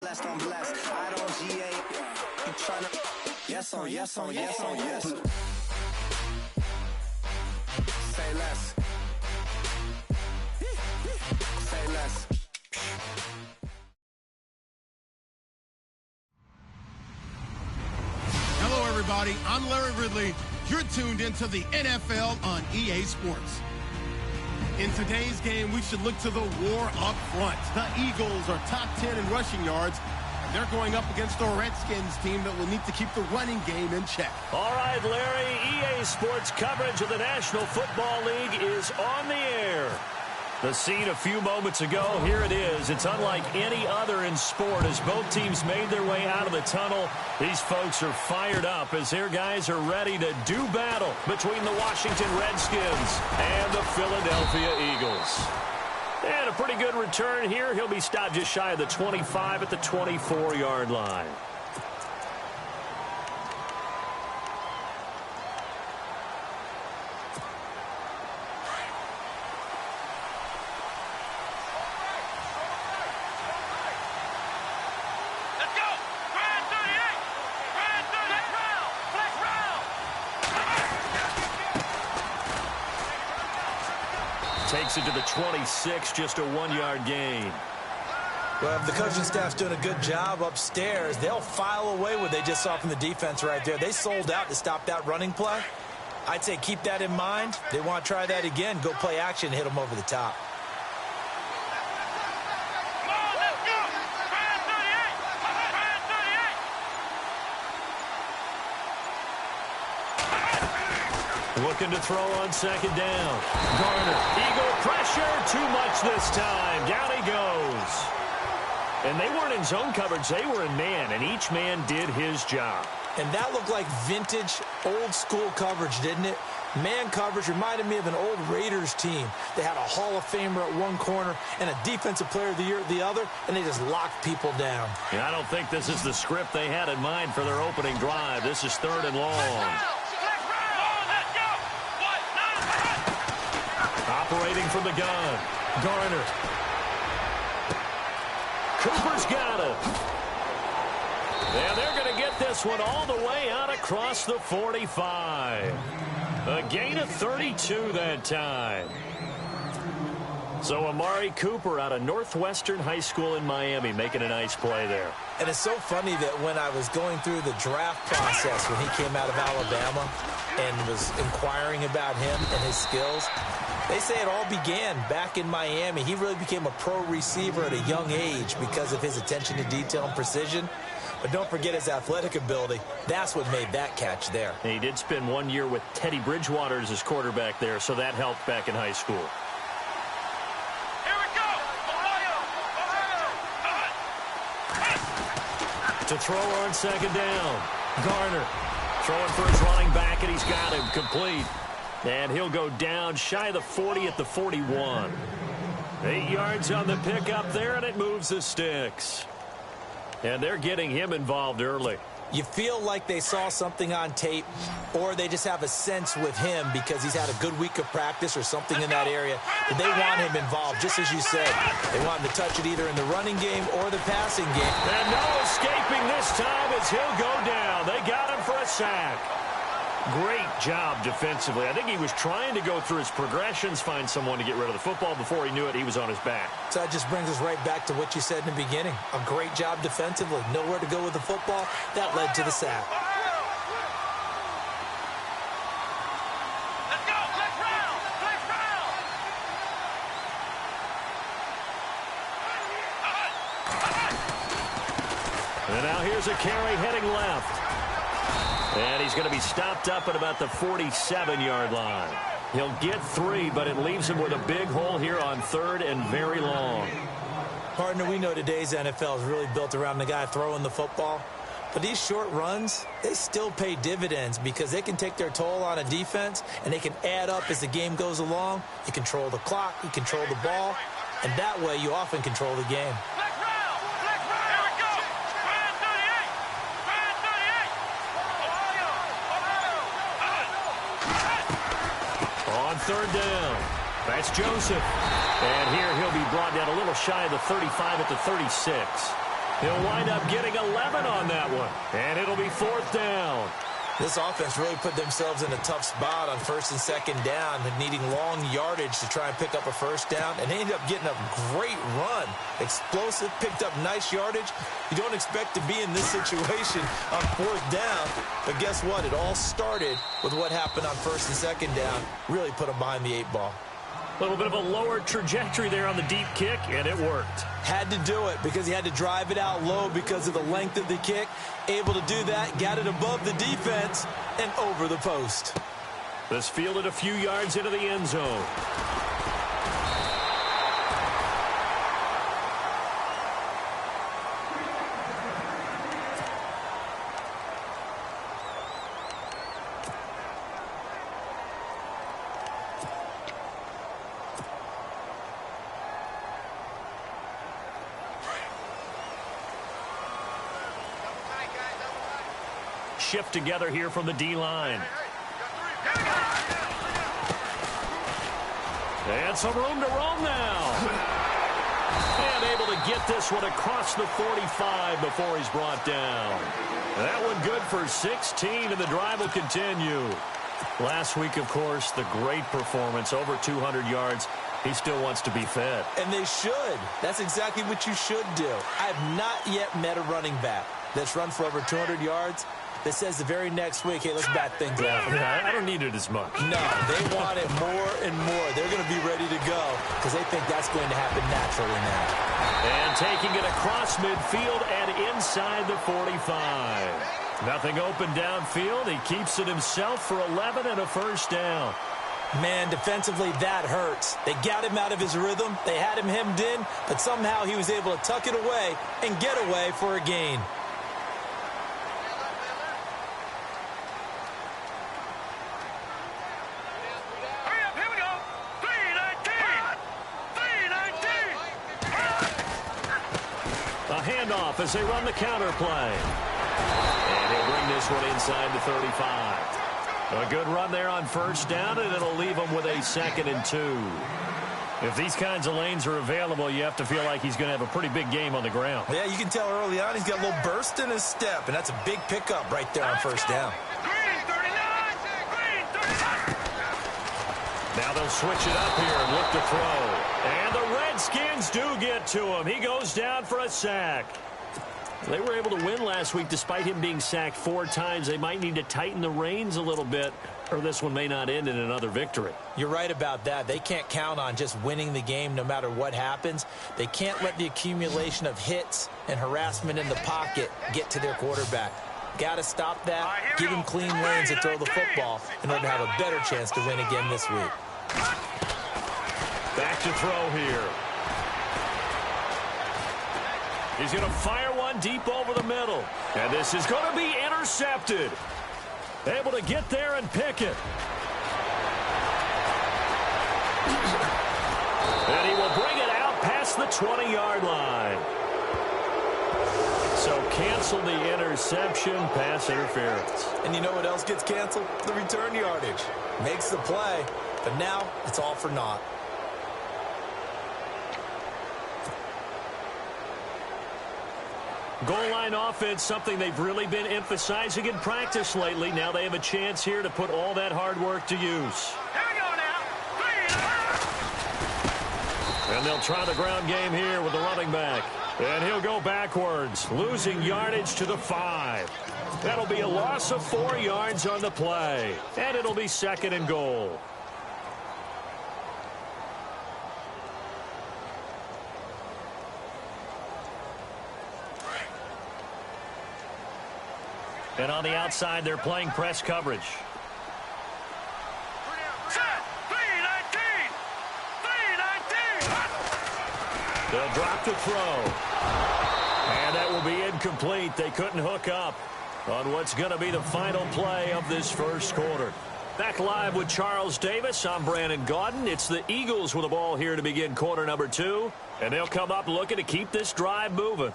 blessed on blessed. I don't GA. You tryna. Yes on yes on yes on yes. Say less. Say less. Hello, everybody. I'm Larry Ridley. You're tuned into the NFL on EA Sports. In today's game, we should look to the war up front. The Eagles are top 10 in rushing yards, and they're going up against a Redskins team that will need to keep the running game in check. All right, Larry, EA Sports coverage of the National Football League is on the air. The scene a few moments ago, here it is. It's unlike any other in sport as both teams made their way out of the tunnel. These folks are fired up as their guys are ready to do battle between the Washington Redskins and the Philadelphia Eagles. And a pretty good return here. He'll be stopped just shy of the 25 at the 24-yard line. Takes it to the 26, just a 1-yard gain. Well, if the coaching staff's doing a good job upstairs, they'll file away what they just saw from the defense right there. They sold out to stop that running play. I'd say keep that in mind. They want to try that again. Go play action and hit them over the top. Looking to throw on second down. Garner, Eagle pressure, too much this time. Down he goes. And they weren't in zone coverage, they were in man, and each man did his job. And that looked like vintage, old-school coverage, didn't it? Man coverage reminded me of an old Raiders team. They had a Hall of Famer at one corner and a Defensive Player of the Year at the other, and they just locked people down. Yeah, I don't think this is the script they had in mind for their opening drive. This is 3rd and long. Operating from the gun. Garner. Cooper's got it. And they're going to get this one all the way out across the 45. A gain of 32 that time. So Amari Cooper out of Northwestern High School in Miami making a nice play there. And it's so funny that when I was going through the draft process when he came out of Alabama and was inquiring about him and his skills, they say it all began back in Miami. He really became a pro receiver at a young age because of his attention to detail and precision. But don't forget his athletic ability. That's what made that catch there. He did spend 1 year with Teddy Bridgewater as his quarterback there, so that helped back in high school. To throw on second down. Garner throwing for his running back, and he's got him complete. And he'll go down shy of the 40 at the 41. 8 yards on the pickup there, and it moves the sticks. And they're getting him involved early. You feel like they saw something on tape, or they just have a sense with him because he's had a good week of practice or something in that area. But they want him involved, just as you said. They want him to touch it either in the running game or the passing game. And no escaping this time as he'll go down. They got him for a sack. Great job defensively. I think he was trying to go through his progressions, find someone to get rid of the football. Before he knew it, he was on his back. So that just brings us right back to what you said in the beginning. A great job defensively. Nowhere to go with the football. That led to the sack. Let's go. Let's round. Let's round. And now here's a carry heading left. And he's going to be stopped up at about the 47-yard line. He'll get 3, but it leaves him with a big hole here on 3rd and very long. Partner, we know today's NFL is really built around the guy throwing the football. But these short runs, they still pay dividends because they can take their toll on a defense, and they can add up as the game goes along. You control the clock, you control the ball, and that way you often control the game. On 3rd down, that's Joseph. And here he'll be brought down a little shy of the 35 at the 36. He'll wind up getting 11 on that one. And it'll be 4th down. This offense really put themselves in a tough spot on 1st and 2nd down and needing long yardage to try and pick up a 1st down. And they ended up getting a great run. Explosive, picked up nice yardage. You don't expect to be in this situation on 4th down. But guess what? It all started with what happened on 1st and 2nd down. Really put them behind the 8 ball. A little bit of a lower trajectory there on the deep kick, and it worked. Had to do it because he had to drive it out low because of the length of the kick. Able to do that, got it above the defense, and over the post. This fielded a few yards into the end zone. Shift together here from the D-line. And some room to roam now. And able to get this one across the 45 before he's brought down. That one good for 16, and the drive will continue. Last week, of course, the great performance, over 200 yards. He still wants to be fed. And they should. That's exactly what you should do. I have not yet met a running back that's run for over 200 yards that says the very next week, hey, let's bat things out. Yeah, I don't need it as much. No, they want it more and more. They're going to be ready to go because they think that's going to happen naturally now. And taking it across midfield and inside the 45. Nothing open downfield. He keeps it himself for 11 and a 1st down. Man, defensively, that hurts. They got him out of his rhythm. They had him hemmed in, but somehow he was able to tuck it away and get away for a gain. Handoff as they run the counter play. And he'll bring this one inside the 35. A good run there on 1st down, and it'll leave him with a 2nd and 2. If these kinds of lanes are available, you have to feel like he's going to have a pretty big game on the ground. Yeah, you can tell early on he's got a little burst in his step, and that's a big pickup right there on 1st down. Now they'll switch it up here and look to throw. And the Redskins do get to him. He goes down for a sack. They were able to win last week despite him being sacked 4 times. They might need to tighten the reins a little bit, or this one may not end in another victory. You're right about that. They can't count on just winning the game no matter what happens. They can't let the accumulation of hits and harassment in the pocket get to their quarterback. Got to stop that, give him clean lanes to throw the football in order to have a better chance to win again this week. Back to throw here. He's going to fire one deep over the middle. And this is going to be intercepted. Able to get there and pick it. And he will bring it out past the 20-yard line. So cancel the interception, pass interference. And you know what else gets canceled? The return yardage. Makes the play, but now it's all for naught. Goal line offense, something they've really been emphasizing in practice lately. Now they have a chance here to put all that hard work to use. Here we go now. 3. And they'll try the ground game here with the running back. And he'll go backwards, losing yardage to the 5. That'll be a loss of 4 yards on the play. And it'll be 2nd and goal. And on the outside, they're playing press coverage. Set. 3-19. They'll drop to throw. And that will be incomplete. They couldn't hook up on what's going to be the final play of this first quarter. Back live with Charles Davis. I'm Brandon Gaudin. It's the Eagles with the ball here to begin quarter number 2. And they'll come up looking to keep this drive moving.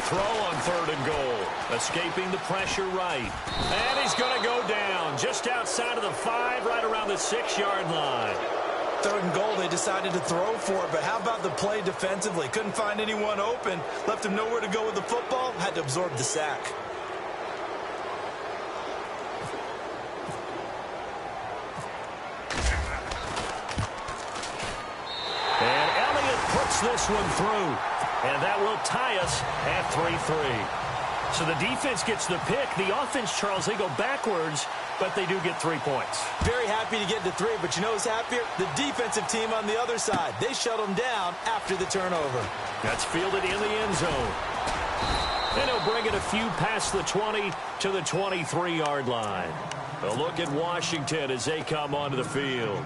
throw on 3rd and goal. Escaping the pressure right. And he's going to go down just outside of the 5, right around the 6-yard line. 3rd and goal, they decided to throw for it, but how about the play defensively? Couldn't find anyone open, left him nowhere to go with the football, had to absorb the sack. And Elliott puts this one through, and that will tie us at 3-3. So the defense gets the pick. The offense, Charles, they go backwards, but they do get 3 points. Very happy to get to 3, but you know who's happier? The defensive team on the other side. They shut them down after the turnover. That's fielded in the end zone. And he'll bring it a few past the 20 to the 23-yard line. A look at Washington as they come onto the field.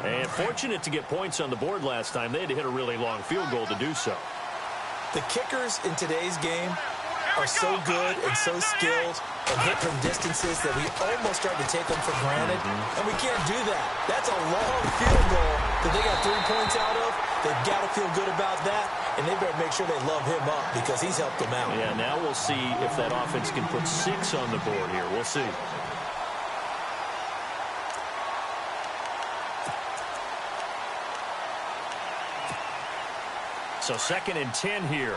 And fortunate to get points on the board last time. They had to hit a really long field goal to do so. The kickers in today's game are so good and so skilled and hit from distances that we almost start to take them for granted, and we can't do that. That's a long field goal that they got 3 points out of. They've got to feel good about that, and they better make sure they love him up because he's helped them out. Yeah, now we'll see if that offense can put 6 on the board here. We'll see. So 2nd and 10 here.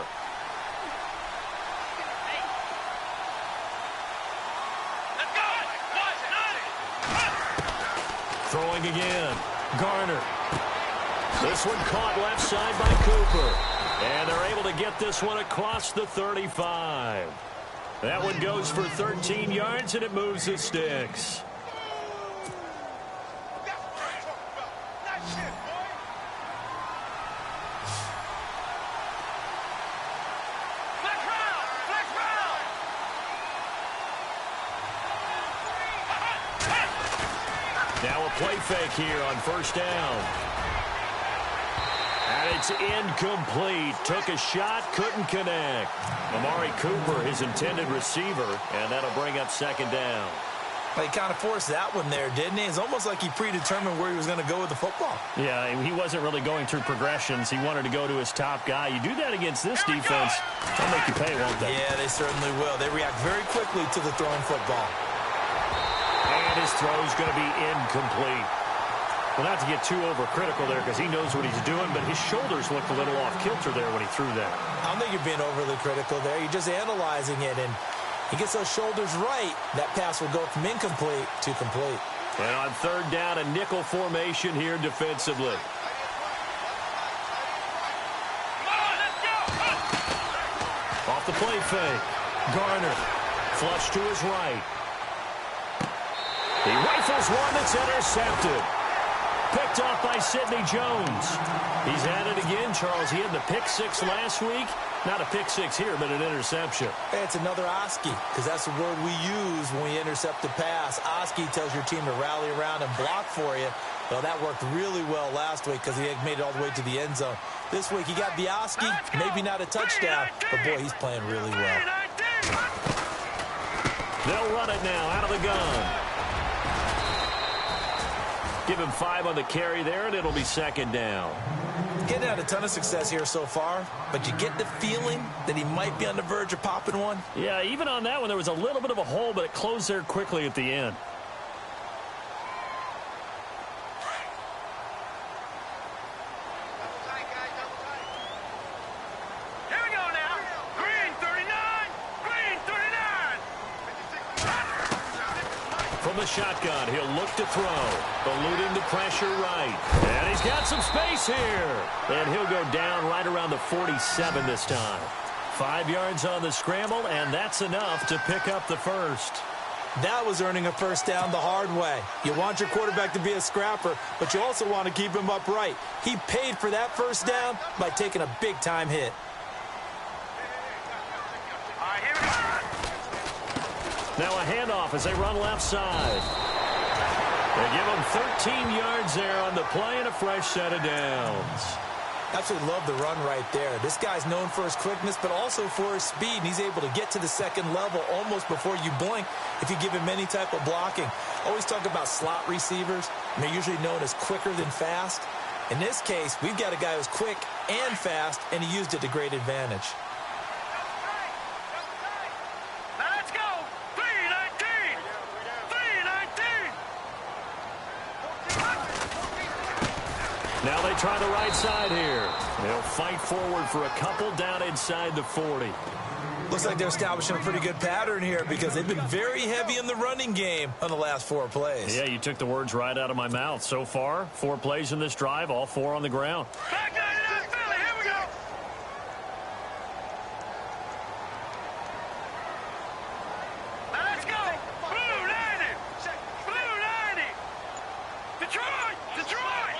Throwing again. Garner. This one caught left side by Cooper. And they're able to get this one across the 35. That one goes for 13 yards, and it moves the sticks. Now a play fake here on 1st down. And it's incomplete. Took a shot, couldn't connect. Amari Cooper, his intended receiver, and that'll bring up 2nd down. He kind of forced that one there, didn't he? It's almost like he predetermined where he was going to go with the football. Yeah, he wasn't really going through progressions. He wanted to go to his top guy. You do that against this defense, they'll make you pay, won't they? Yeah, they certainly will. They react very quickly to the thrown football. And his throw's going to be incomplete. Well, not to get too overcritical there because he knows what he's doing, but his shoulders looked a little off kilter there when he threw that. I don't think you're being overly critical there. You're just analyzing it, and he gets those shoulders right. That pass will go from incomplete to complete. And on 3rd down, a nickel formation here defensively. Off the play fake. Garner. Flush to his right. He rifles one that's intercepted. Picked off by Sidney Jones. He's at it again, Charles. He had the pick 6 last week. Not a pick 6 here, but an interception. Hey, it's another Oski, because that's the word we use when we intercept the pass. Oski tells your team to rally around and block for you. Well, that worked really well last week because he had made it all the way to the end zone. This week, he got the Oski, maybe not a touchdown, but boy, he's playing really well. They'll run it now out of the gun. Give him 5 on the carry there, and it'll be 2nd down. Getting out a ton of success here so far, but you get the feeling that he might be on the verge of popping one. Yeah, even on that one, there was a little bit of a hole, but it closed there quickly at the end. Here we go now. Green 39. Green 39. From the shotgun, he'll look to throw. Eluding the pressure right. And he's got some space here. And he'll go down right around the 47 this time. 5 yards on the scramble, and that's enough to pick up the first. That was earning a 1st down the hard way. You want your quarterback to be a scrapper, but you also want to keep him upright. He paid for that 1st down by taking a big-time hit. All right, here we go. Now a handoff as they run left side. They give him 13 yards there on the play and a fresh set of downs. Absolutely love the run right there. This guy's known for his quickness, but also for his speed, and he's able to get to the 2nd level almost before you blink if you give him any type of blocking. Always talk about slot receivers, and they're usually known as quicker than fast. In this case, we've got a guy who's quick and fast, and he used it to great advantage. Now they try the right side here. They'll fight forward for a couple down inside the 40. Looks like they're establishing a pretty good pattern here because they've been very heavy in the running game on the last 4 plays. Yeah, you took the words right out of my mouth. So far, 4 plays in this drive, all 4 on the ground. Back 99 Philly, here we go. Now let's go. Blue 90. Blue 90. Detroit. Detroit.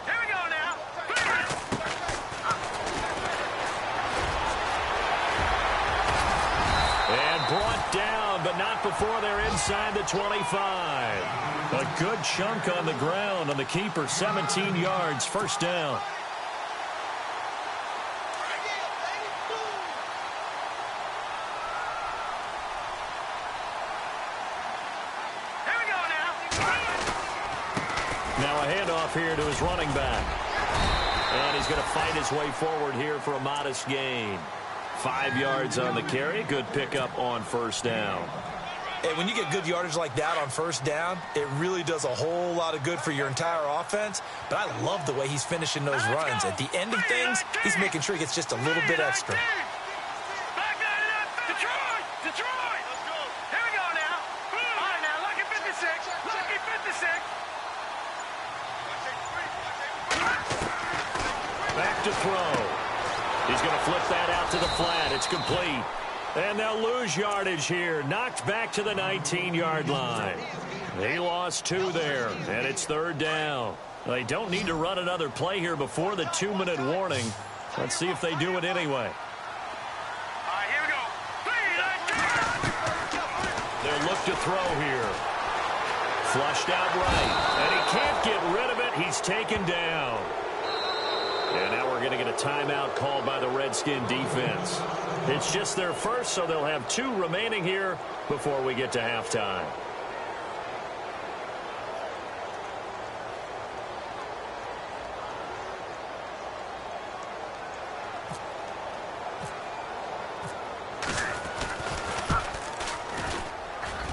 Here we go now. And brought down, but not before they're inside the 25. A good chunk on the ground on the keeper, 17 yards, first down. Here we go now. Now a handoff here to his running back. And he's going to fight his way forward here for a modest gain. 5 yards on the carry. Good pickup on first down. Hey, when you get good yardage like that on first down, it really does a whole lot of good for your entire offense. But I love the way he's finishing those runs. At the end of things, he's making sure he gets just a little bit extra. Back 99 Detroit. Detroit. Here we go now. All right now, lucky 56. Lucky 56. Back to throw. He's going to flip that out to the flat. It's complete. And they'll lose yardage here. Knocked back to the 19-yard line. He lost 2 there, and it's third down. They don't need to run another play here before the 2-minute warning. Let's see if they do it anyway. All right, here we go. They'll look to throw here. Flushed out right, and he can't get rid of it. He's taken down. And now we're going to get a timeout called by the Redskin defense. It's just their first, so they'll have 2 remaining here before we get to halftime.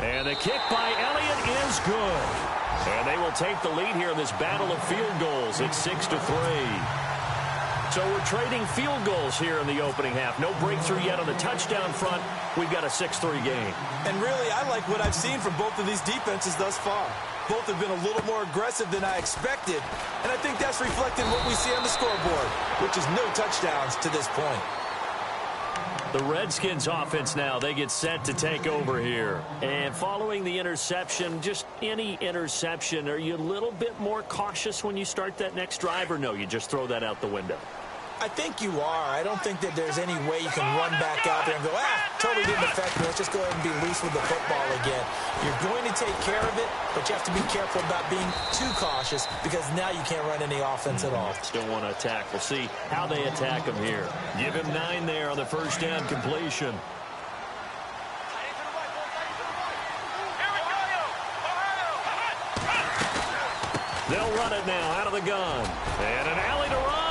And the kick by Elliott is good. And they will take the lead here in this battle of field goals at 6-3. So we're trading field goals here in the opening half. No breakthrough yet on the touchdown front. We've got a 6-3 game. And really, I like what I've seen from both of these defenses thus far. Both have been a little more aggressive than I expected. And I think that's reflected in what we see on the scoreboard, which is no touchdowns to this point. The Redskins offense now, they get set to take over here. And following the interception, just any interception, are you a little bit more cautious when you start that next drive, or no, you just throw that out the window? I think you are. I don't think that there's any way you can run back out there and go, totally didn't affect me. Let's just go ahead and be loose with the football again. You're going to take care of it, but you have to be careful about being too cautious because now you can't run any offense at all. Still want to attack. We'll see how they attack him here. Give him 9 there on the first down completion. They'll run it now out of the gun. And an alley to run.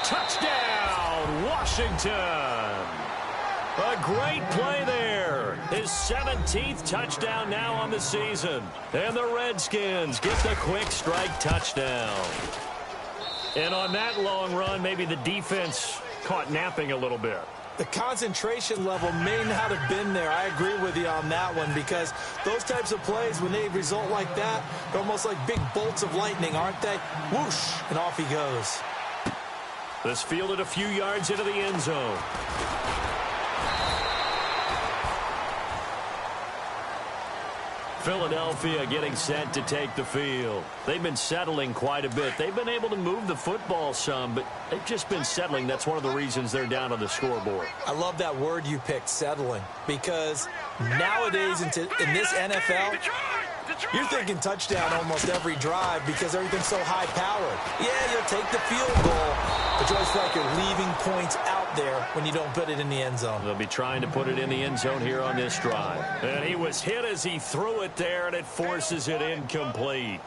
Touchdown, Washington. A great play there. His 17th touchdown now on the season. And the Redskins get the quick strike touchdown. And on that long run, maybe the defense caught napping a little bit. The concentration level may not have been there. I agree with you on that one because those types of plays, when they result like that, they're almost like big bolts of lightning, aren't they? Whoosh, and off he goes. This fielded a few yards into the end zone. Philadelphia getting set to take the field. They've been settling quite a bit. They've been able to move the football some, but they've just been settling. That's one of the reasons they're down on the scoreboard. I love that word you picked, settling, because nowadays in this NFL, you're thinking touchdown almost every drive because everything's so high-powered. Yeah, you'll take the field goal, but you always feel like you're leaving points out there when you don't put it in the end zone. They'll be trying to put it in the end zone here on this drive. And he was hit as he threw it there, and it forces it incomplete.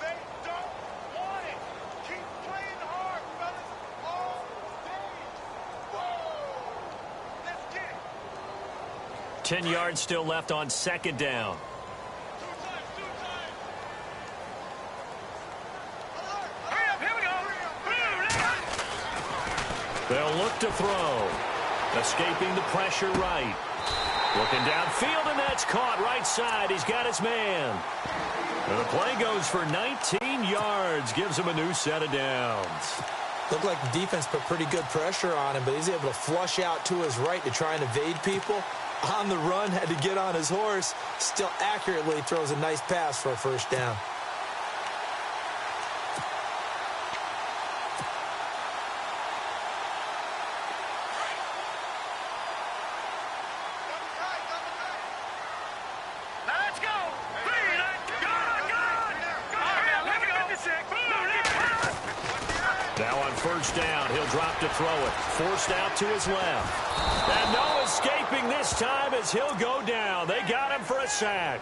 10 yards still left on second down. They'll look to throw. Escaping the pressure right. Looking downfield, and that's caught right side. He's got his man. And the play goes for 19 yards. Gives him a new set of downs. Looked like the defense put pretty good pressure on him, but he's able to flush out to his right to try and evade people. On the run, had to get on his horse. Still accurately throws a nice pass for a first down. First down, he'll drop to throw it. Forced out to his left. And no escaping this time as he'll go down. They got him for a sack.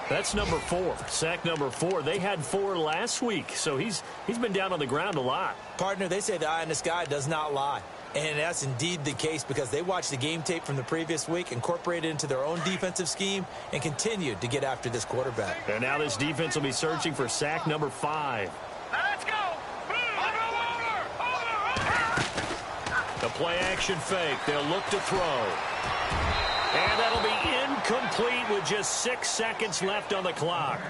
That's number 4. Sack number 4. They had 4 last week, so he's been down on the ground a lot. Partner, they say the eye in the sky does not lie. And that's indeed the case because they watched the game tape from the previous week, incorporated it into their own defensive scheme, and continued to get after this quarterback. And now this defense will be searching for sack number 5. Let's go. The play-action fake. They'll look to throw. And that'll be incomplete with just 6 seconds left on the clock.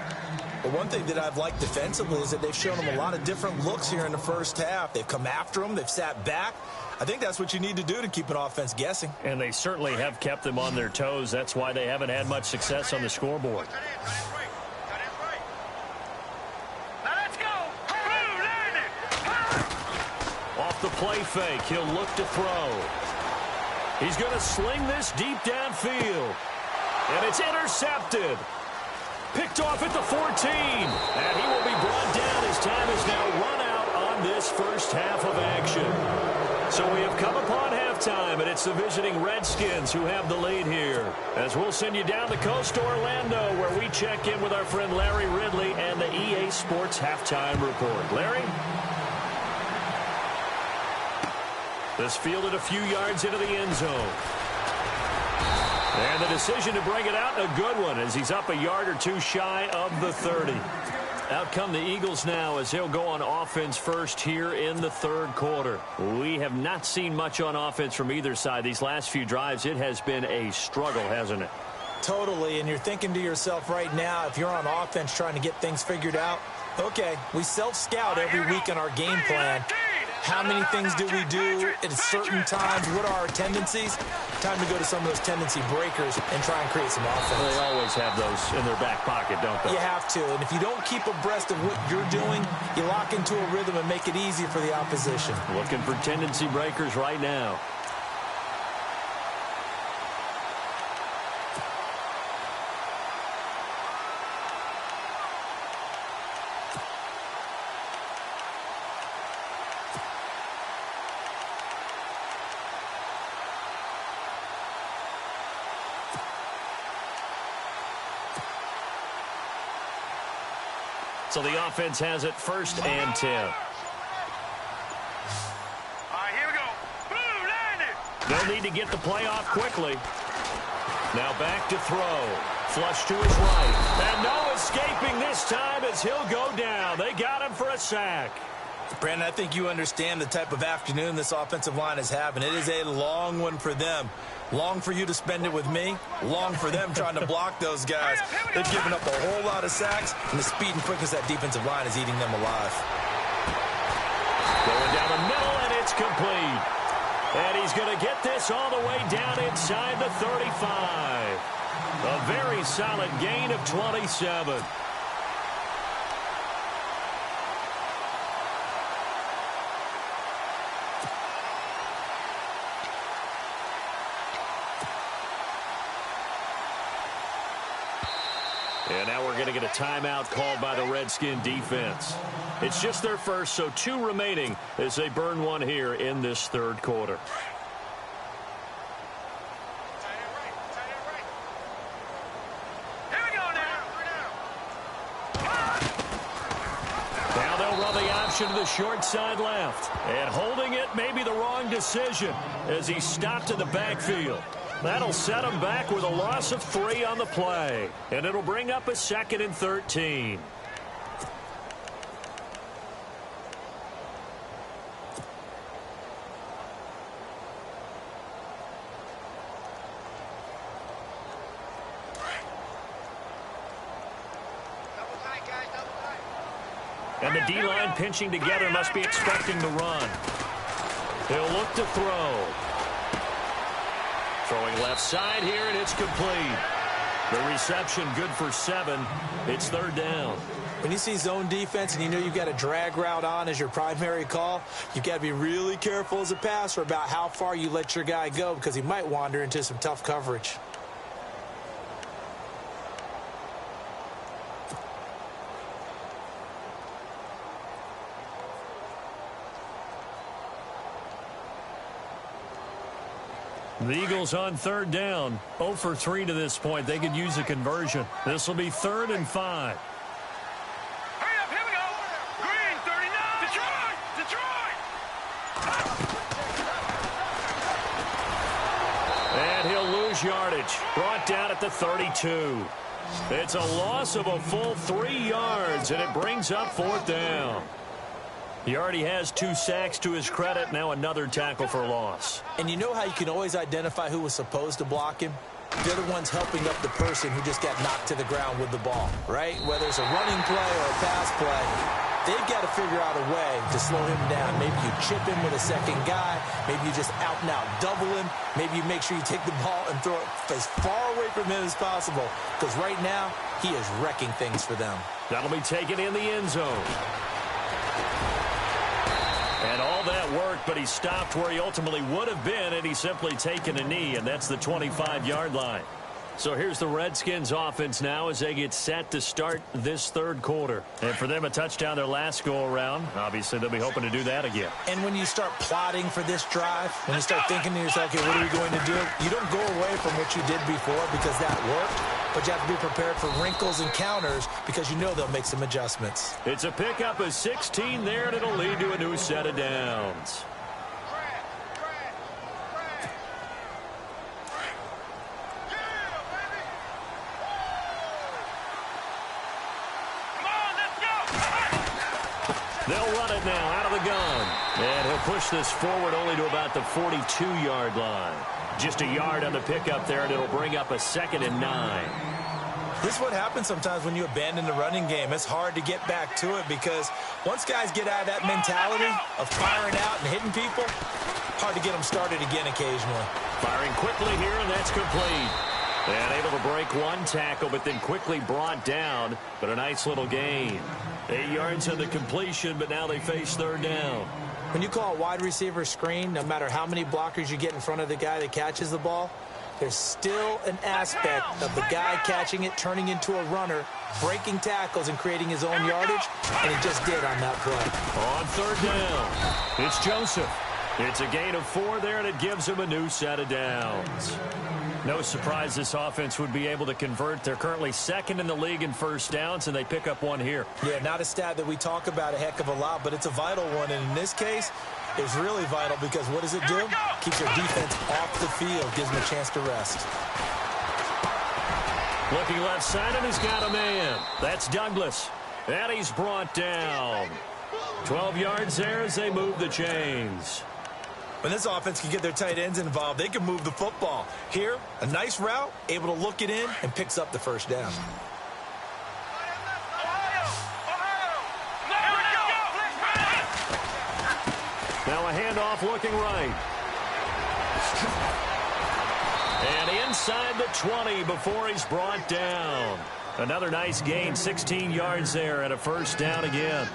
But one thing that I've liked defensively is that they've shown them a lot of different looks here in the first half. They've come after them. They've sat back. I think that's what you need to do to keep an offense guessing. And they certainly have kept them on their toes. That's why they haven't had much success on the scoreboard. The play fake. He'll look to throw. He's going to sling this deep downfield. And it's intercepted. Picked off at the 14. And he will be brought down. His time is now run out on this first half of action. So we have come upon halftime, and it's the visiting Redskins who have the lead here. As we'll send you down the coast to Orlando, where we check in with our friend Larry Ridley and the EA Sports Halftime Report. Larry? This fielded a few yards into the end zone. And the decision to bring it out, a good one, as he's up a yard or two shy of the 30. Out come the Eagles now as he'll go on offense first here in the third quarter. We have not seen much on offense from either side. These last few drives, it has been a struggle, hasn't it? Totally, and you're thinking to yourself right now, if you're on offense trying to get things figured out, okay, we self-scout every week in our game plan. How many things do we do at certain times? What are our tendencies? Time to go to some of those tendency breakers and try and create some offense. They always have those in their back pocket, don't they? You have to. And if you don't keep abreast of what you're doing, you lock into a rhythm and make it easy for the opposition. Looking for tendency breakers right now. So the offense has it 1st and 10. All right, here we go. Boom, landed. They'll need to get the play off quickly. Now back to throw. Flush to his right. And no escaping this time as he'll go down. They got him for a sack. Brandon, I think you understand the type of afternoon this offensive line is having. It is a long one for them. Long for you to spend it with me. Long for them trying to block those guys. They've given up a whole lot of sacks, and the speed and quickness of that defensive line is eating them alive. Going down the middle, and it's complete. And he's going to get this all the way down inside the 35. A very solid gain of 27. And now we're going to get a timeout called by the Redskin defense. It's just their first, so 2 remaining as they burn one here in this third quarter. Here we go now. Now they'll run the option to the short side left. And holding it may be the wrong decision as he stopped in the backfield. That'll set him back with a loss of 3 on the play. And it'll bring up a 2nd and 13. And the D-line pinching together must be expecting to run. He'll look to throw. Throwing left side here, and it's complete. The reception good for 7. It's third down. When you see zone defense and you know you've got a drag route on as your primary call, you've got to be really careful as a passer about how far you let your guy go because he might wander into some tough coverage. The Eagles on third down. 0 for 3 to this point. They could use a conversion. This will be 3rd and 5. Hurry up, here we go. Green, 39. Detroit! Detroit! And he'll lose yardage. Brought down at the 32. It's a loss of a full 3 yards, and it brings up 4th down. He already has 2 sacks to his credit. Now another tackle for loss. And you know how you can always identify who was supposed to block him? They're the ones helping up the person who just got knocked to the ground with the ball, right? Whether it's a running play or a pass play, they've got to figure out a way to slow him down. Maybe you chip him with a second guy. Maybe you just out-and-out double him. Maybe you make sure you take the ball and throw it as far away from him as possible. Because right now, he is wrecking things for them. That'll be taken in the end zone. And all that worked, but he stopped where he ultimately would have been had he simply taken a knee, and that's the 25-yard line. So here's the Redskins offense now as they get set to start this third quarter. And for them, a touchdown their last go-around. Obviously, they'll be hoping to do that again. And when you start plotting for this drive, when you start thinking to yourself, okay, what are we going to do? You don't go away from what you did before because that worked, but you have to be prepared for wrinkles and counters because you know they'll make some adjustments. It's a pickup of 16 there, and it'll lead to a new set of downs. They'll run it now out of the gun. And he'll push this forward only to about the 42-yard line. Just a yard on the pickup there, and it'll bring up a 2nd and 9. This is what happens sometimes when you abandon the running game. It's hard to get back to it because once guys get out of that mentality of firing out and hitting people, hard to get them started again occasionally. Firing quickly here, and that's complete. And able to break one tackle, but then quickly brought down. But a nice little gain. 8 yards on the completion, but now they face third down. When you call a wide receiver screen, no matter how many blockers you get in front of the guy that catches the ball, there's still an aspect of the guy catching it, turning into a runner, breaking tackles and creating his own yardage, and he just did on that play. On third down, it's Joseph. It's a gain of 4 there, and it gives him a new set of downs. No surprise this offense would be able to convert. They're currently 2nd in the league in first downs, and they pick up 1 here. Yeah, not a stat that we talk about a heck of a lot, but it's a vital one. And in this case, it's really vital because what does it do? Keeps their defense off the field, gives them a chance to rest. Looking left side, and he's got a man. That's Douglas. And he's brought down. 12 yards there as they move the chains. When this offense can get their tight ends involved, they can move the football. Here, a nice route, able to look it in, and picks up the first down. Now a handoff looking right. And inside the 20 before he's brought down. Another nice gain, 16 yards there, and a first down again.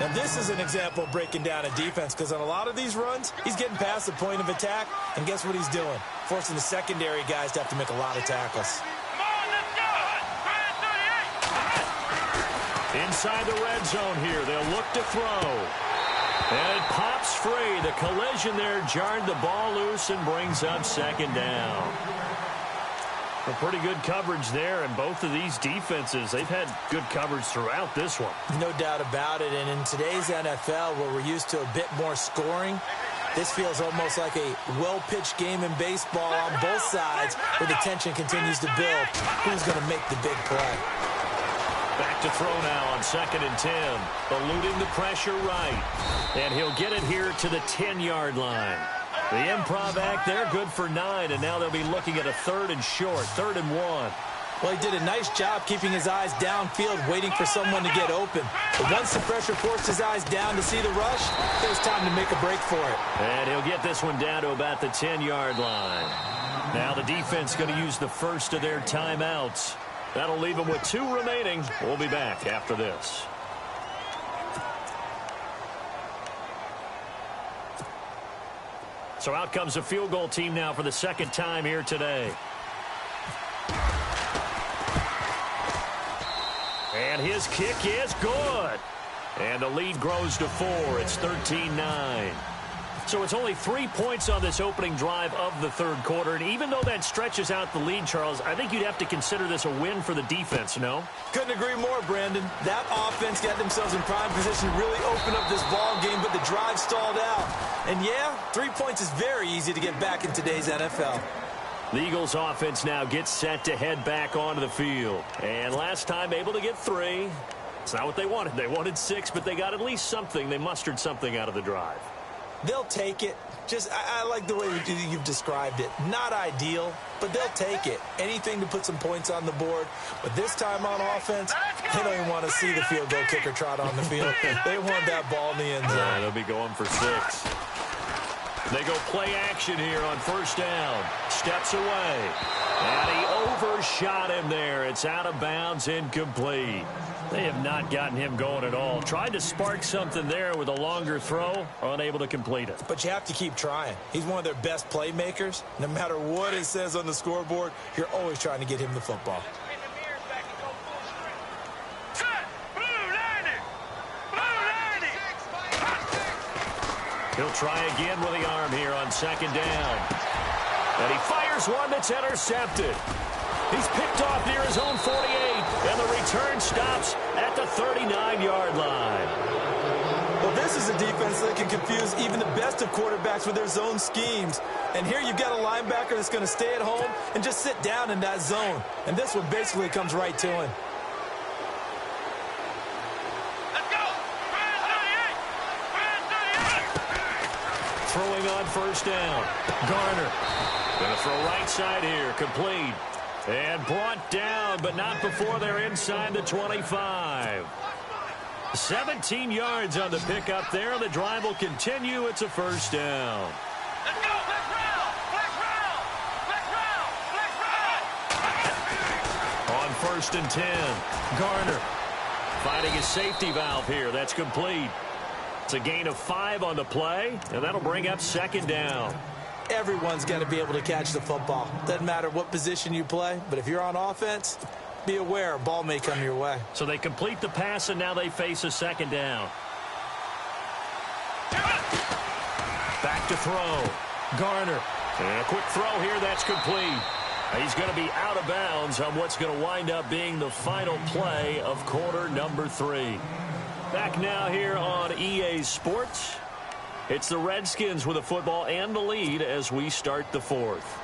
Now, this is an example of breaking down a defense because on a lot of these runs, he's getting past the point of attack, and guess what he's doing? Forcing the secondary guys to have to make a lot of tackles. Inside the red zone here, they'll look to throw. And it pops free. The collision there jarred the ball loose and brings up 2nd down. A pretty good coverage there, and both of these defenses, they've had good coverage throughout this one. No doubt about it, and in today's NFL, where we're used to a bit more scoring, this feels almost like a well-pitched game in baseball on both sides, where the tension continues to build. Who's going to make the big play? Back to throw now on 2nd and 10. Eluding the pressure right. And he'll get it here to the 10-yard line. The improv act there, good for 9, and now they'll be looking at a 3rd and short, 3rd and 1. Well, he did a nice job keeping his eyes downfield, waiting for someone to get open. But once the pressure forced his eyes down to see the rush, it was time to make a break for it. And he'll get this one down to about the 10-yard line. Now the defense going to use the first of their timeouts. That'll leave them with 2 remaining. We'll be back after this. So out comes a field goal team now for the second time here today. And his kick is good. And the lead grows to 4. It's 13-9. So it's only 3 points on this opening drive of the third quarter. And even though that stretches out the lead, Charles, I think you'd have to consider this a win for the defense, no? Couldn't agree more, Brandon. That offense got themselves in prime position to really open up this ball game, but the drive stalled out. And yeah, 3 points is very easy to get back in today's NFL. The Eagles offense now gets set to head back onto the field. And last time able to get 3. It's not what they wanted. They wanted 6, but they got at least something. They mustered something out of the drive. They'll take it. I like the way you've described it. Not ideal, but they'll take it. Anything to put some points on the board. But this time on offense, they don't even want to see the field goal kicker trot on the field. They want that ball in the end zone. Yeah, they'll be going for 6. They go play action here on first down. Steps away. And he overshot him there. It's out of bounds, incomplete. They have not gotten him going at all. Tried to spark something there with a longer throw. Unable to complete it. But you have to keep trying. He's one of their best playmakers. No matter what it says on the scoreboard, you're always trying to get him the football. He'll try again with the arm here on second down. And he fires one that's intercepted. He's picked off near his own 48. And the return stops at the 39-yard line. Well, this is a defense that can confuse even the best of quarterbacks with their zone schemes. And here you've got a linebacker that's going to stay at home and just sit down in that zone. And this one basically comes right to him. Throwing on first down. Garner. Going to throw right side here. Complete. And brought down, but not before they're inside the 25. 17 yards on the pickup there. The drive will continue. It's a first down. Let's go. Let's round. Let's round. Let's round. Let's round. On first and 10. Garner finding his safety valve here. That's complete. It's a gain of 5 on the play, and that'll bring up second down. Everyone's got to be able to catch the football. Doesn't matter what position you play, but if you're on offense, be aware a ball may come your way. So they complete the pass, and now they face a second down. Back to throw. Garner. And a quick throw here. That's complete. He's going to be out of bounds on what's going to wind up being the final play of quarter number 3. Back now here on EA Sports. It's the Redskins with the football and the lead as we start the fourth.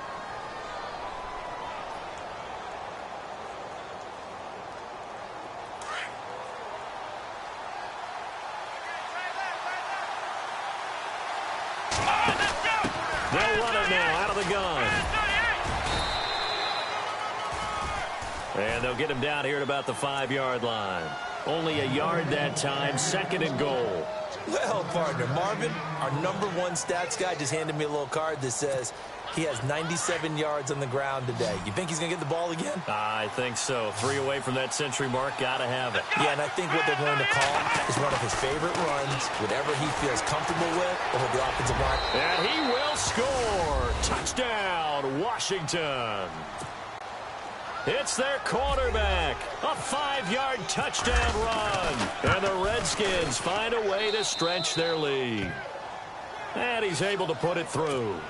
They'll run it now out of the gun. And they'll get him down here at about the 5-yard line. Only a yard that time, second and goal. Well, partner, Marvin, our #1 stats guy just handed me a little card that says he has 97 yards on the ground today. You think he's going to get the ball again? I think so. 3 away from that century mark. Got to have it. Yeah, and I think what they're going to call is one of his favorite runs, whatever he feels comfortable with, over the offensive line. And he will score. Touchdown, Washington. It's their quarterback. A 5-yard touchdown run. And the Redskins find a way to stretch their lead. And he's able to put it through.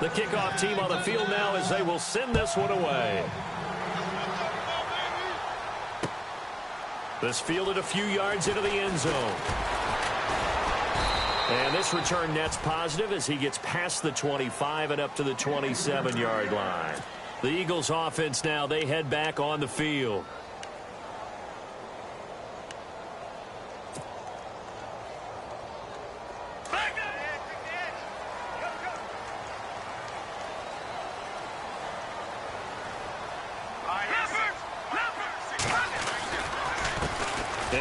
The kickoff team on the field now as they will send this one away. This fielded a few yards into the end zone. And this return net's positive as he gets past the 25 and up to the 27-yard line. The Eagles offense now, they head back on the field.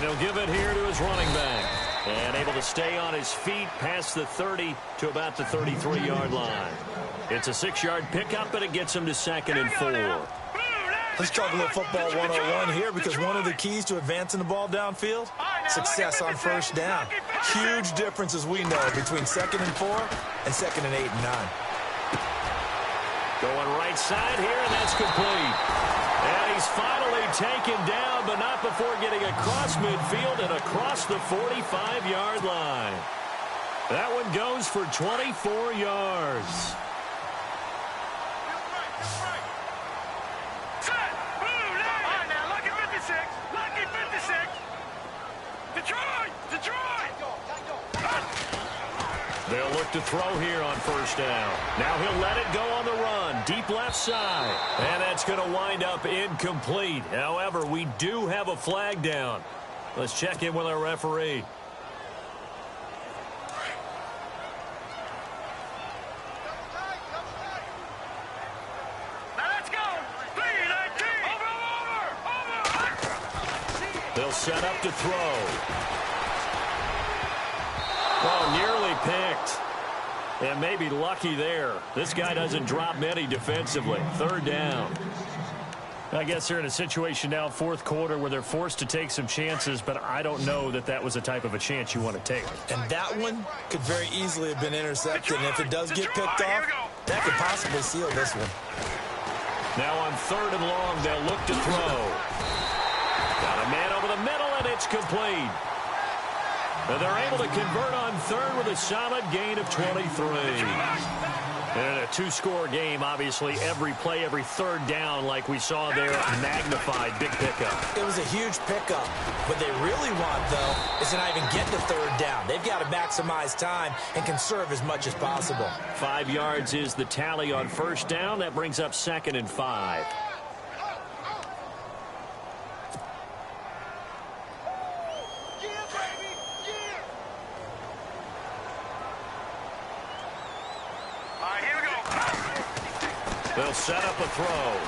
he'll give it here to his running back. And able to stay on his feet past the 30 to about the 33-yard line. It's a 6-yard pickup, and it gets him to 2nd and 4. Let's talk a little football 101 here, because one of the keys to advancing the ball downfield, success on first down. Huge difference, as we know, between 2nd and 4 and 2nd and 8 and 9. Going right side here, and that's complete. And he's finally taken down, but not before getting across midfield and across the 45-yard line. That one goes for 24 yards. They'll look to throw here on first down. Now he'll let it go on the run. Deep left side. And that's going to wind up incomplete. However, we do have a flag down. Let's check in with our referee. Now let's go. 3-19. Over. They'll set up to throw. Oh, nearly picked. And maybe lucky there. This guy doesn't drop many defensively. 3rd down. I guess they're in a situation now, 4th quarter, where they're forced to take some chances, but I don't know that that was the type of a chance you want to take. And that one could very easily have been intercepted. And if it does get picked off, that could possibly seal this one. Now on 3rd and long, they'll look to throw. Got a man over the middle, and it's complete. And they're able to convert on 3rd with a solid gain of 23. And a 2-score game, obviously, every play, every 3rd down, like we saw there, magnified, big pickup. It was a huge pickup. What they really want, though, is to not even get to 3rd down. They've got to maximize time and conserve as much as possible. 5 yards is the tally on first down. That brings up 2nd and 5. They'll set up a throw.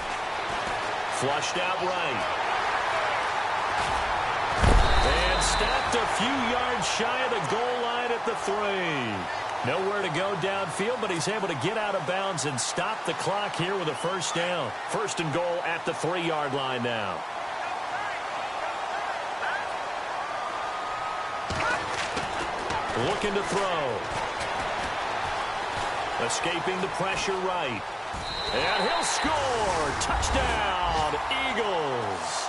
Flushed out right. And stopped a few yards shy of the goal line at the 3. Nowhere to go downfield, but he's able to get out of bounds and stop the clock here with a first down. 1st and goal at the 3-yard line now. Looking to throw. Escaping the pressure right. And he'll score. Touchdown, Eagles.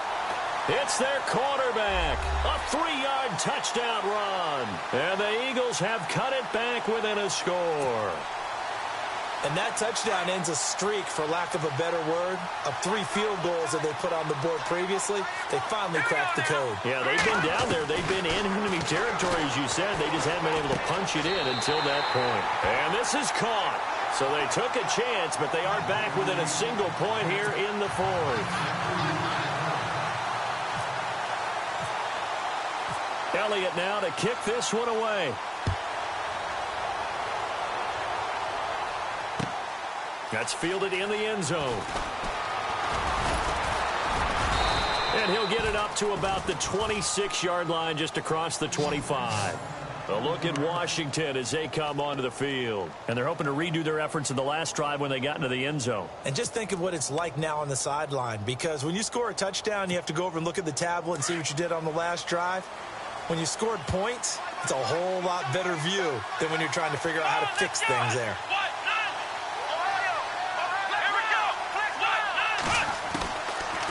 It's their quarterback. A 3-yard touchdown run. And the Eagles have cut it back within a score. And that touchdown ends a streak, for lack of a better word, of 3 field goals that they put on the board previously. They finally cracked the code. Yeah, they've been down there. They've been in enemy territory, as you said. They just haven't been able to punch it in until that point. And this is caught. So they took a chance, but they are back within a single point here in the 4th. Elliott now to kick this one away. That's fielded in the end zone. And he'll get it up to about the 26-yard line, just across the 25. A look at Washington as they come onto the field. And they're hoping to redo their efforts in the last drive when they got into the end zone. And just think of what it's like now on the sideline, because when you score a touchdown, you have to go over and look at the tablet and see what you did on the last drive. When you scored points, it's a whole lot better view than when you're trying to figure out how to fix things there.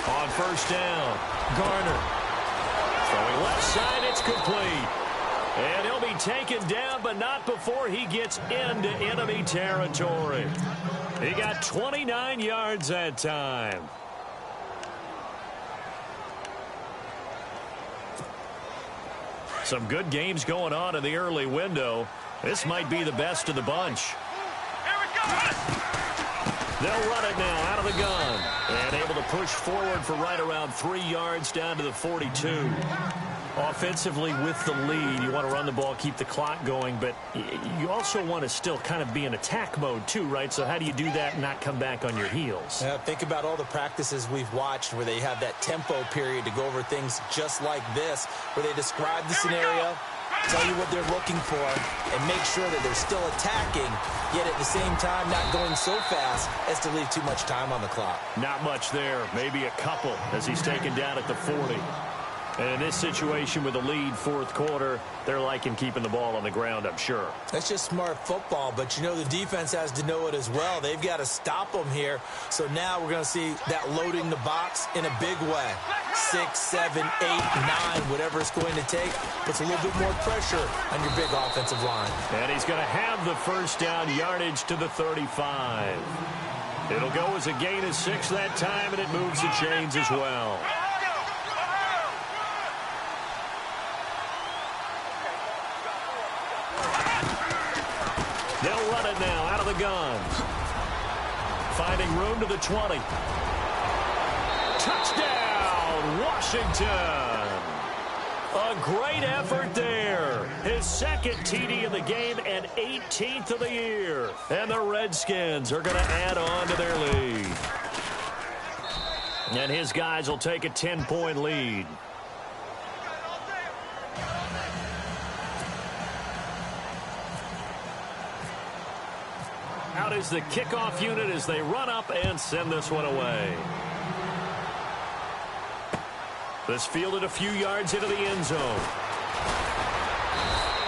On first down, Garner. Throwing left side, it's complete. And he'll be taken down, but not before he gets into enemy territory. He got 29 yards that time. Some good games going on in the early window. This might be the best of the bunch. They'll run it now out of the gun. And able to push forward for right around 3 yards down to the 42. Offensively with the lead, you want to run the ball, keep the clock going, but you also want to still kind of be in attack mode too, right? So how do you do that and not come back on your heels? Yeah, think about all the practices we've watched where they have that tempo period to go over things just like this, where they describe the scenario, tell you what they're looking for, and make sure that they're still attacking, yet at the same time not going so fast as to leave too much time on the clock. Not much there, maybe a couple as he's taken down at the 40. And in this situation with the lead fourth quarter, they're liking keeping the ball on the ground, I'm sure. That's just smart football, but you know the defense has to know it as well. They've got to stop them here. So now we're going to see that loading the box in a big way. 6, 7, 8, 9, whatever it's going to take, puts a little bit more pressure on your big offensive line. And he's going to have the first down yardage to the 35. It'll go as a gain of 6 that time, and it moves the chains as well. They'll run it now out of the guns. Finding room to the 20. Touchdown, Washington. A great effort there. His second TD of the game and 18th of the year. And the Redskins are going to add on to their lead. And his guys will take a 10-point lead. Out is the kickoff unit as they run up and send this one away. This fielded a few yards into the end zone.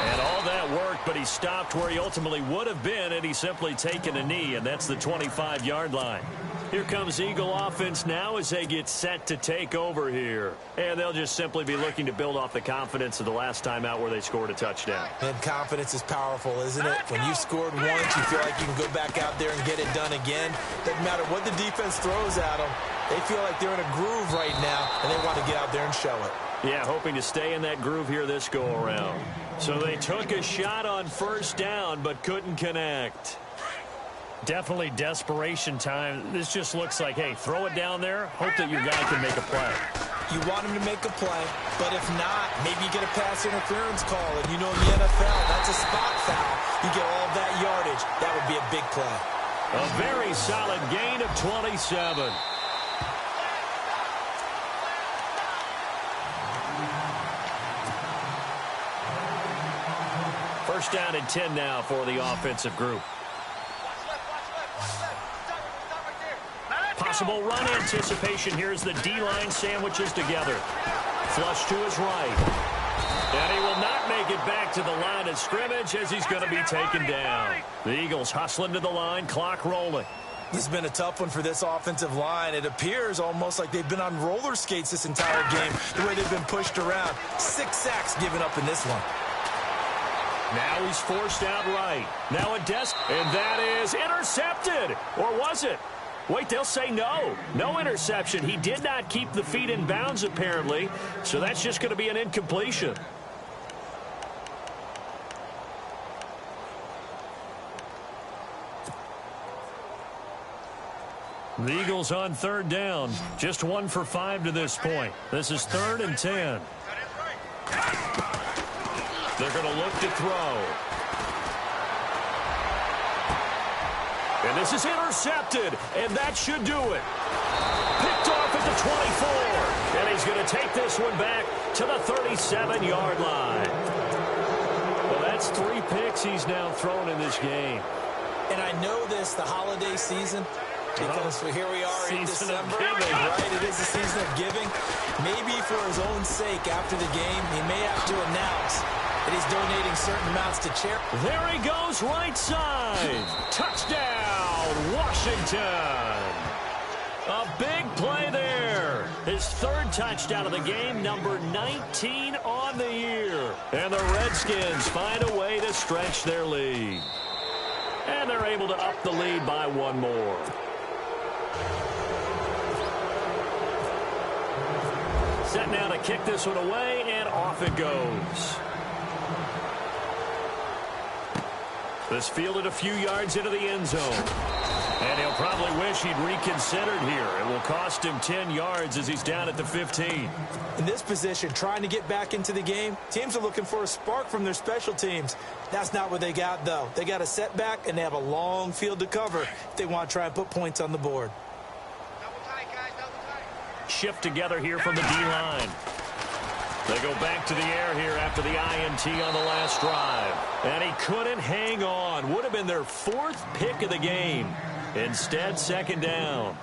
And all that worked, but he stopped where he ultimately would have been had he simply taken a knee, and that's the 25-yard line. Here comes Eagle offense now as they get set to take over here. And they'll just simply be looking to build off the confidence of the last time out where they scored a touchdown. And confidence is powerful, isn't it? When you scored once, you feel like you can go back out there and get it done again. Doesn't matter what the defense throws at them. They feel like they're in a groove right now, and they want to get out there and show it. Yeah, hoping to stay in that groove here this go-around. So they took a shot on first down, but couldn't connect. Definitely desperation time. This just looks like, hey, throw it down there, hope that your guy can make a play. You want him to make a play, but if not, maybe you get a pass interference call, and you know in the NFL, that's a spot foul. You get all of that yardage. That would be a big play. A very solid gain of 27. First down and 10 now for the offensive group. Possible run anticipation. Here's the D-line sandwiches together. Flush to his right. And he will not make it back to the line of scrimmage as he's going to be taken down. The Eagles hustling to the line, clock rolling. This has been a tough one for this offensive line. It appears almost like they've been on roller skates this entire game, the way they've been pushed around. 6 sacks given up in this one. Now he's forced out right. Now a desk, and that is intercepted. Or was it? Wait, they'll say no. No interception. He did not keep the feet in bounds, apparently. So that's just going to be an incompletion. The Eagles on third down. Just 1 for 5 to this point. This is 3rd and 10. They're going to look to throw. And this is intercepted, and that should do it. Picked off at the 24, and he's going to take this one back to the 37-yard line. Well, that's 3 picks he's now thrown in this game. And I know this, the holiday season, because here we are in December, right? It is a season of giving. Maybe for his own sake after the game, he may have to announce that he's donating certain amounts to charity. There he goes, right side. Touchdown, Washington. A big play there. His 3rd touchdown of the game, number 19 on the year. And the Redskins find a way to stretch their lead. And they're able to up the lead by 1 more. Set now to kick this one away, and off it goes. This fielded a few yards into the end zone. And he'll probably wish he'd reconsidered here. It will cost him 10 yards as he's down at the 15. In this position, trying to get back into the game, teams are looking for a spark from their special teams. That's not what they got, though. They got a setback, and they have a long field to cover if they want to try and put points on the board. Double tight, guys, double tight. Shift together here from the D-line. They go back to the air here after the INT on the last drive. And he couldn't hang on. Would have been their 4th pick of the game. Instead, 2nd down.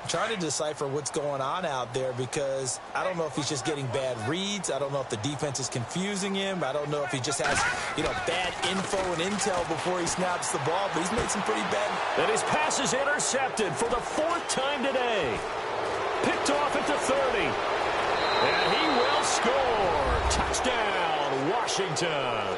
I'm trying to decipher what's going on out there because I don't know if he's just getting bad reads. I don't know if the defense is confusing him. I don't know if he just has, bad info and intel before he snaps the ball. But he's made some pretty bad. And his pass is intercepted for the 4th time today. Picked off at the 30. And he will score. Touchdown, Washington.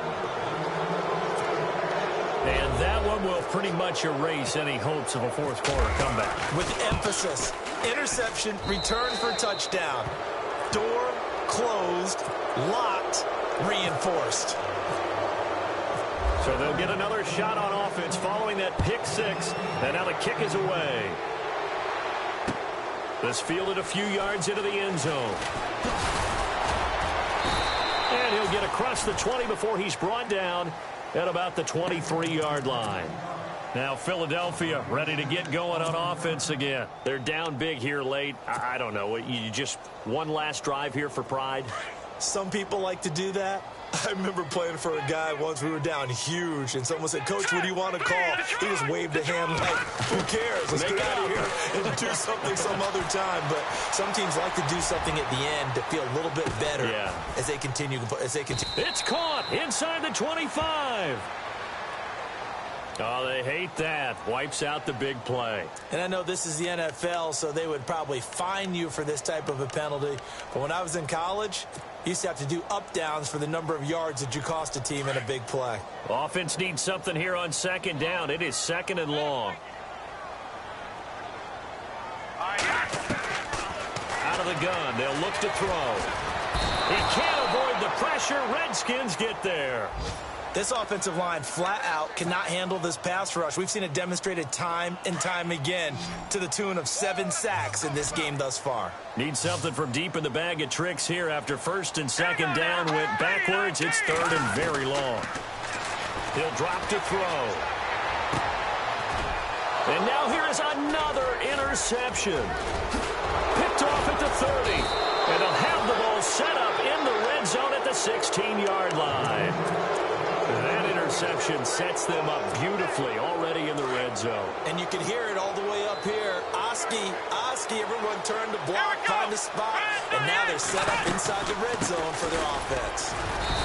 And that one will pretty much erase any hopes of a 4th quarter comeback. With emphasis, interception, return for touchdown. Door closed, locked, reinforced. So they'll get another shot on offense following that pick 6. And now the kick is away. This fielded a few yards into the end zone. And he'll get across the 20 before he's brought down at about the 23-yard line. Now Philadelphia ready to get going on offense again. They're down big here late. I don't know. You just one last drive here for pride? Some people like to do that. I remember playing for a guy once. We were down huge, and someone said, "Coach, what do you want to call?" He just waved a hand like, "Who cares? Let's get out of here and do something some other time." But some teams like to do something at the end to feel a little bit better as they continue. It's caught inside the 25. Oh, they hate that. Wipes out the big play. And I know this is the NFL, so they would probably fine you for this type of a penalty. But when I was in college, you used to have to do up-downs for the number of yards that you cost a team in a big play. Offense needs something here on 2nd down. It is 2nd and long. Out of the gun. They'll look to throw. He can't avoid the pressure. Redskins get there. This offensive line flat out cannot handle this pass rush. We've seen it demonstrated time and time again to the tune of 7 sacks in this game thus far. Need something from deep in the bag of tricks here after 1st and 2nd down went backwards. It's 3rd and very long. He'll drop to throw. And now here is another interception. Picked off at the 30. And they'll have the ball set up in the red zone at the 16-yard line. That interception sets them up beautifully already in the red zone. And you can hear it all the way up here. Oski, everyone turned to block, find a spot, and now they're set up inside the red zone for their offense.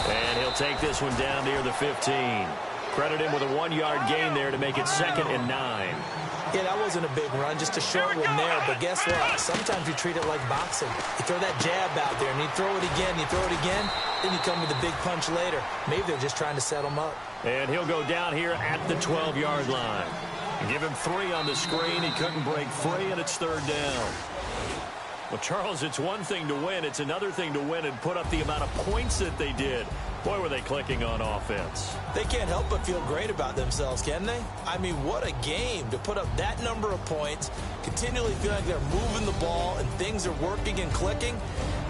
And he'll take this one down near the 15. Credit him with a 1-yard gain there to make it 2nd and 9. Yeah, that wasn't a big run, just a short one there. But guess what? Sometimes you treat it like boxing. You throw that jab out there, and you throw it again, then you come with a big punch later. Maybe they're just trying to set him up. And he'll go down here at the 12-yard line. Give him 3 on the screen. He couldn't break free, and it's 3rd down. Well, Charles, it's one thing to win. It's another thing to win and put up the amount of points that they did. Boy, were they clicking on offense. They can't help but feel great about themselves, can they? I mean, what a game to put up that number of points, continually feel like they're moving the ball and things are working and clicking.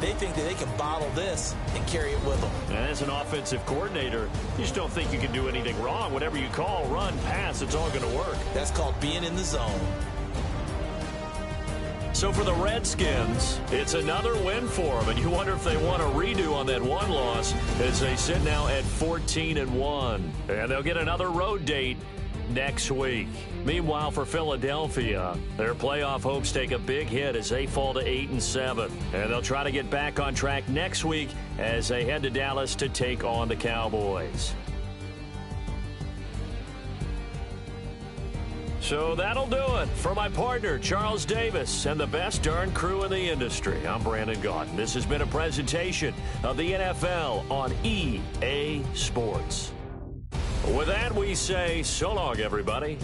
They think that they can bottle this and carry it with them. And as an offensive coordinator, you just don't think you can do anything wrong. Whatever you call, run, pass, it's all going to work. That's called being in the zone. So for the Redskins, it's another win for them, and you wonder if they want a redo on that one loss as they sit now at 14-1. And they'll get another road date next week. Meanwhile, for Philadelphia, their playoff hopes take a big hit as they fall to 8-7. And they'll try to get back on track next week as they head to Dallas to take on the Cowboys. So that'll do it for my partner, Charles Davis, and the best darn crew in the industry. I'm Brandon Gaudin. This has been a presentation of the NFL on EA Sports. With that, we say so long, everybody.